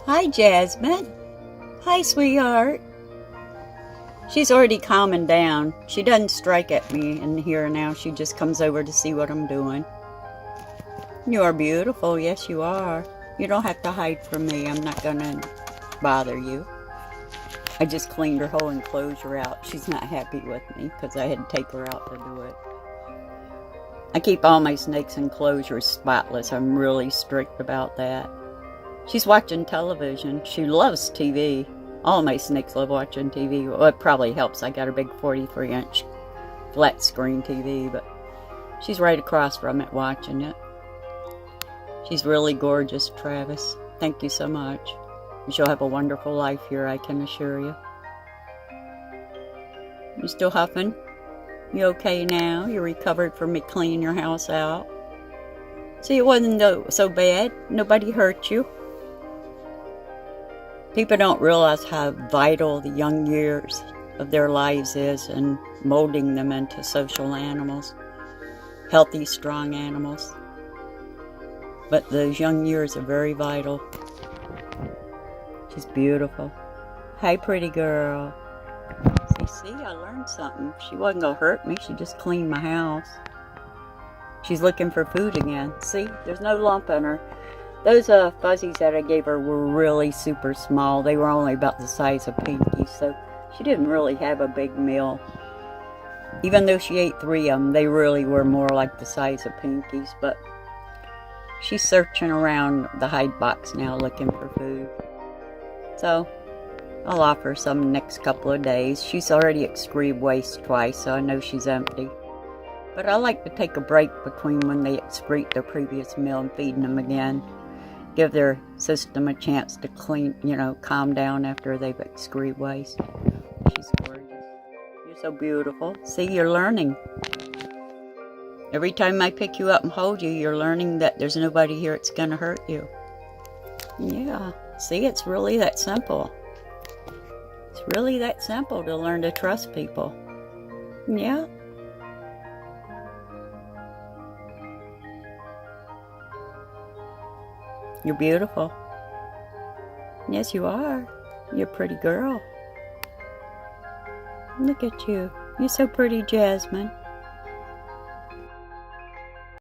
Hi, Jasmine. Hi, sweetheart. She's already calming down. She doesn't strike at me in here now. She just comes over to see what I'm doing. You are beautiful. Yes, you are. You don't have to hide from me. I'm not going to bother you. I just cleaned her whole enclosure out. She's not happy with me because I had to take her out to do it. I keep all my snakes' enclosures spotless. I'm really strict about that. She's watching television. She loves TV. All my snakes love watching TV. Well, it probably helps. I got a big 43-inch flat screen TV, but she's right across from it watching it. She's really gorgeous, Travis. Thank you so much. She'll have a wonderful life here, I can assure you. You still huffing? You okay now? You recovered from me cleaning your house out? See, it wasn't so bad. Nobody hurt you. People don't realize how vital the young years of their lives is in molding them into social animals, healthy, strong animals. But those young years are very vital. She's beautiful. Hi, pretty girl. See, I learned something. She wasn't going to hurt me. She just cleaned my house. She's looking for food again. See, there's no lump in her. Those fuzzies that I gave her were really super small. They were only about the size of pinkies, so she didn't really have a big meal. Even though she ate 3 of them, they really were more like the size of pinkies, but she's searching around the hide box now looking for food. So I'll offer some next couple of days. She's already excreted waste twice, so I know she's empty. But I like to take a break between when they excrete their previous meal and feeding them again. Give their system a chance to clean, calm down after they've excreted waste. She's gorgeous. You're so beautiful. See, you're learning. Every time I pick you up and hold you, you're learning that there's nobody here that's going to hurt you. Yeah. See, it's really that simple. It's really that simple to learn to trust people. Yeah. You're beautiful. Yes, you are. You're a pretty girl. Look at you. You're so pretty, Jasmine.